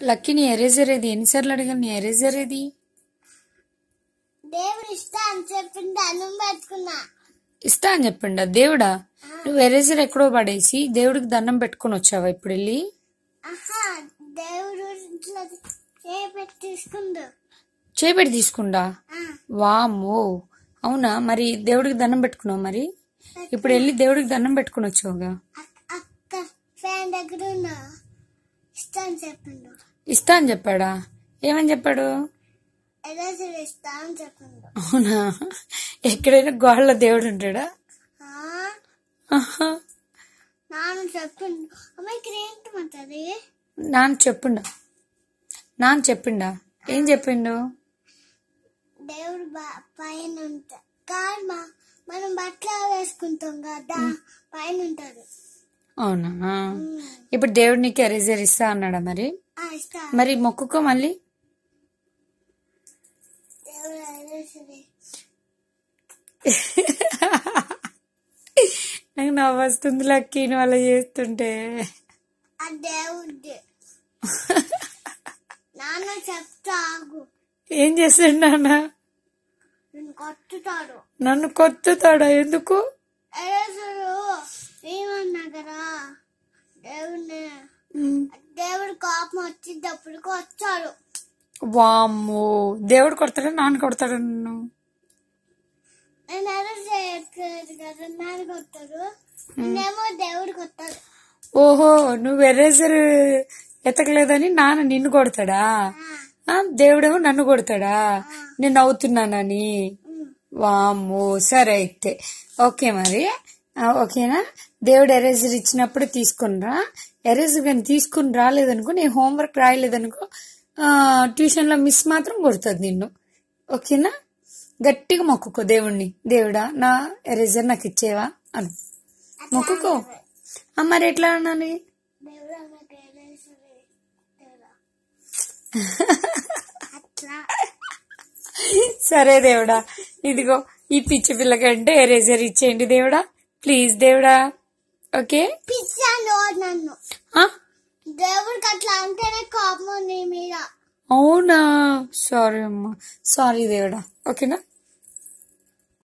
Lucky నీ eraser ఏది? ఎన్నిసార్లు అడిగాను నీ ఎరేజర్ ఏది? దేవుడు ఇస్తా అని చెప్పిండు, దండం పెట్టుకున్నా. ఇస్తా అని చెప్పిండా దేవుడా? నువ్వు ఎరేజర్ ఎక్కడో పడేసి దేవుడికి దండం పెట్టుకుని వచ్చావా ఇప్పుడు వెళ్ళి? దేవుడు చేపెట్టి తీసుకుండు. చేపెట్టి తీసుకుండా? వామ్మో, అవునా? మరి దేవుడికి దండం పెట్టుకున్నావు? మరి ఇప్పుడు వెళ్ళి దేవుడికి దండం పెట్టుకుని వచ్చావుగా. అక్క ఫ్యాన్ దగ్గర ఉన్నా, ఇస్తా అని చెప్పిండు. ఇస్తా అని చెప్పాడా? ఏమని చెప్పాడు? ఎరేజర్ ఇస్తా అని చెప్పిండు. అవునా? ఎక్కడైనా గోళ్ళ దేవుడు ఉంటాడా? నాన్న చెప్పిండు. అమ్మాయికి ఏంటంటది? నాన్న చెప్పిండా? ఏం చెప్పిండు? దేవుడు పైన ఉంటా కాదు, మనం బట్టలు వేసుకుంటాం కదా, పైన ఉంటాడు. అవునా? ఇప్పుడు దేవుడు నీకు ఎరేజర్ ఇస్తా అన్నాడా? మరి మొక్కుకో మళ్ళీ. నాకు నవ్వు వస్తుంది లక్కీ నువ్వు అలా చేస్తుంటే. దేవుడు నాన్న చెప్తా, ఏం చేస్తాడు నాన్న? కొట్టుతాడు. నన్ను కొట్టుతాడా? ఎందుకు? ఏమన్నా కదా, దేవుడు కోపం వచ్చేటప్పుడు కొట్టాడు. వామ్మో, దేవుడు కొడతాడా నాన్న కొడతాడా నన్ను? నేను ఎరేజ్ చేయట్లేదు కదా, నాన్న కొట్టాడు, నేనేమో దేవుడు కొట్టాడు. ఓహో, నువ్వు ఎరేజర్ ఎతకలేదని నాన్న నిన్ను కొడతాడా? దేవుడేమో నన్ను కొడతాడా నేను నవ్వుతున్నానని? వామ్మో, సరే అయితే ఓకే. మరి ఓకేనా? దేవుడు ఎరేజర్ ఇచ్చినప్పుడు తీసుకునిరా. ఎరేజర్ కానీ తీసుకుని రాలేదనుకో, నేను హోంవర్క్ రాయలేదనుకో, ట్యూషన్ లో మిస్ మాత్రం కొడుతుంది నిన్ను. ఓకేనా? గట్టిగా మొక్కుకో దేవుణ్ణి, దేవుడా నా ఎరేజర్ నాకు ఇచ్చేవా అని మొక్కుకో. మరి ఎట్లా అన్నాను? సరే దేవుడా, ఇదిగో ఈ పిచ్చి పిల్లకంటే ఎరేజర్ ఇచ్చేయండి దేవుడా, ప్లీజ్ దేవుడా. ఓకే? నన్ను దేవుడికి అట్లా అంటేనే కోపం నీ మీద. అవునా? సారీ అమ్మా, సారీ దేవుడా. ఓకేనా?